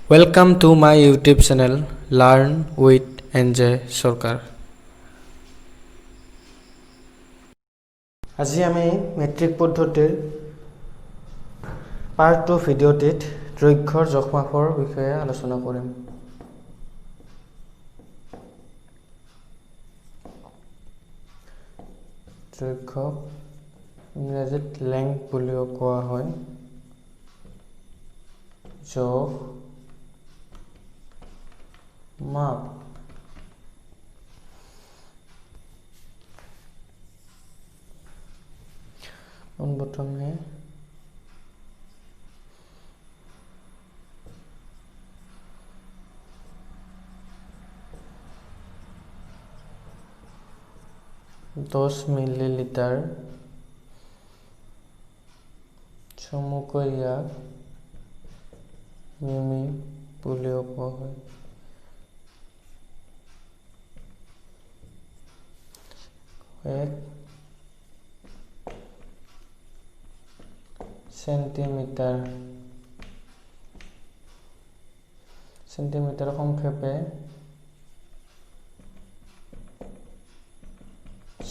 Welcome to my YouTube channel Learn with NJ Sarkar. আজি আমি matric পদ্ধতিৰ part 2 ভিডিঅ'টিত দৈৰ্ঘ্যৰ জোখমাপৰ বিষয়ে আলোচনা কৰিম। দৈৰ্ঘ্য ইংৰাজীত লেংথ বুলিও কোৱা হয়। জোখ মাপ প্ৰথমে দহ মিলিলিটাৰ চমুকৈ ইয়াক মিমি বুলিও কোৱা হয়। এক সেন্টিমিটাৰ সংক্ষেপে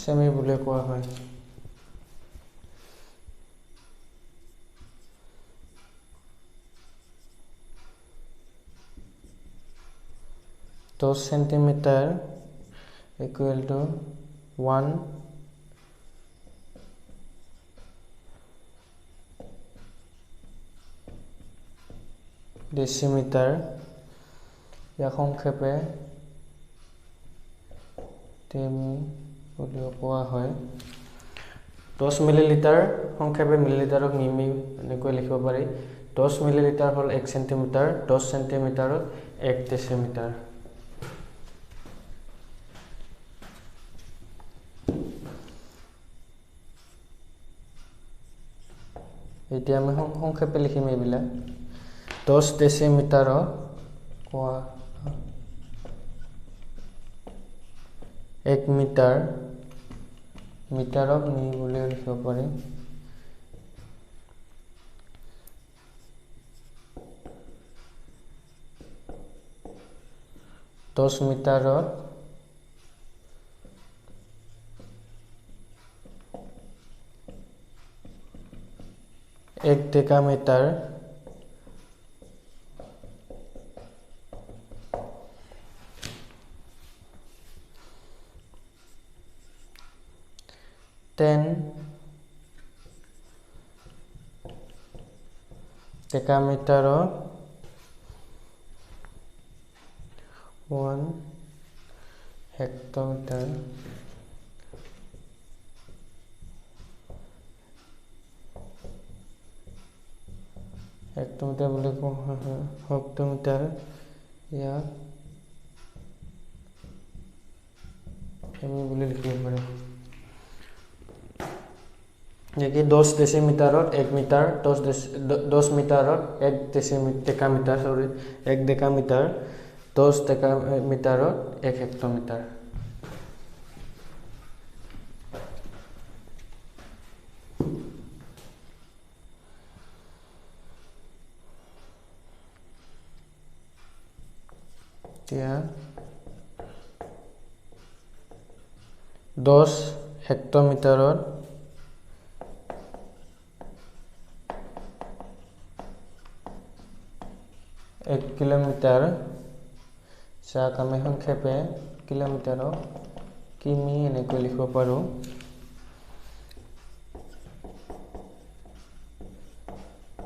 সেমি বুলি কোৱা হয়। দহ সেন্টিমিটাৰ equal to 1 ডেচিমিটাৰ, ইয়াক সংক্ষেপে টেমি বুলিও কোৱা হয়। 10 মিলিলিটাৰ সংক্ষেপে মিলিলিটাৰক মিমি এনেকৈ লিখিব পাৰি। 10 মিলিলিটাৰ হ'ল 1 সেন্টিমিটাৰ, 10 সেন্টিমিটাৰত 1 ডেচিমিটাৰ। এতিয়া আমি সংক্ষেপে লিখিম এইবিলাক। 10 ডেচিমিটাৰক কোৱা 1 মিটাৰ, মিটাৰক মি বুলি লিখিব পাৰি। দহ মিটাৰত 1 ডেকামিটাৰ, টেন ডেকামিটাৰত 1 হেক্টমিটাৰ, হেক্টমিটাৰ বুলি কোৱা হয়। হেক্টমিটাৰ ইয়াক এমি বুলি লিখিব পাৰি। 10 ডেচিমিটাৰত 1 মিটাৰ, 10 মিটাৰত 1 ডেকামিটাৰ, 1 ডেকামিটাৰ, 10 ডেকামিটাৰত 1 হেক্টমিটাৰ। এতিয়া 10 হেক্টমিটাৰত 1 কিলোমিটাৰ, যাক আমি সংক্ষেপে কিলোমিটাৰক কিমি এনেকৈ লিখিব পাৰোঁ।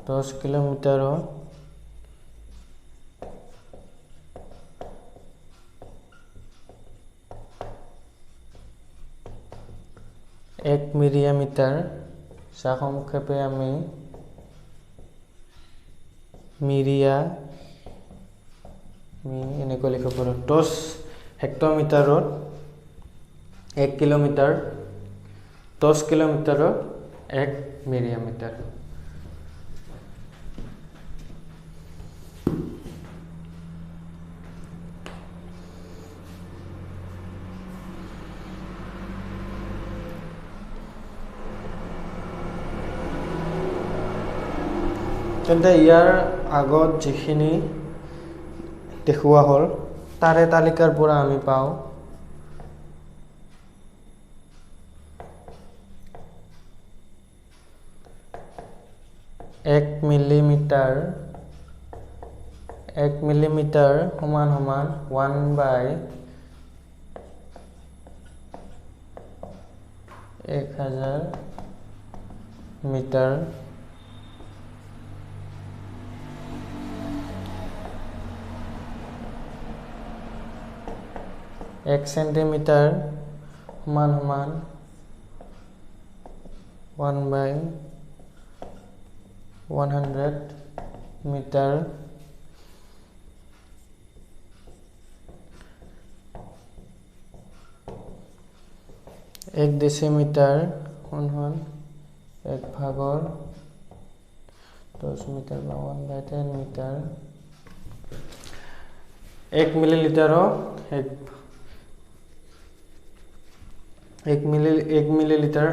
10 কিলোমিটাৰত 1 মিলিমিটাৰ, যাক সংক্ষেপে আমি মিৰিয়া এনেকৈ লিখিব পাৰোঁ। 10 হেক্টমিটাৰত 1 কিলোমিটাৰ, 10 কিলোমিটাৰত 1 মিলিমিটাৰ। তেন্তে ইয়াৰ আগত যিখিনি দেখুওৱা হ'ল তাৰে তালিকাৰ পৰা আমি পাওঁ 1 মিলিমিটাৰ সমান সমান 1/1000 মিটাৰ 1 সেন্টিমিটাৰ সমান সমান 1/100 মিটাৰ 1 ডেচিমিটাৰ সমান 1/10 মিটাৰ বা 1/10 মিটাৰ 1 মিলিলিটাৰক 1 মিলিলিটাৰ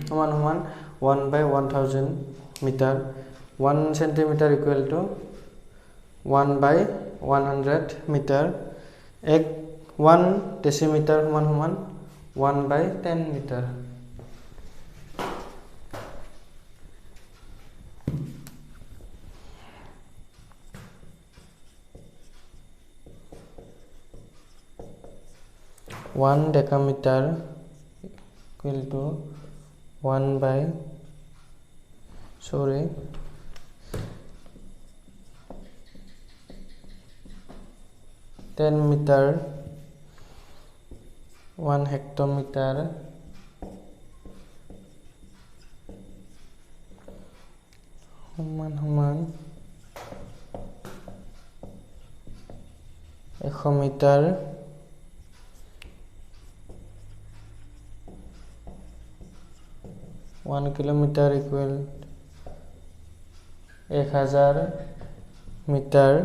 সমান সমান 1/1000 metre 1 centimetre equal to 1/100 metre 1 decimetre সমান সমান 1/10 metre 1 decametre equal to 10 metre 1 hectometre সমান সমান 100 মিটাৰ 1 কিলোমিটাৰ equal 1000 মিটাৰ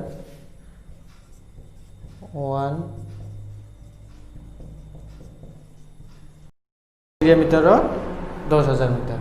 1 মিটাৰৰ 10,000 মিটাৰ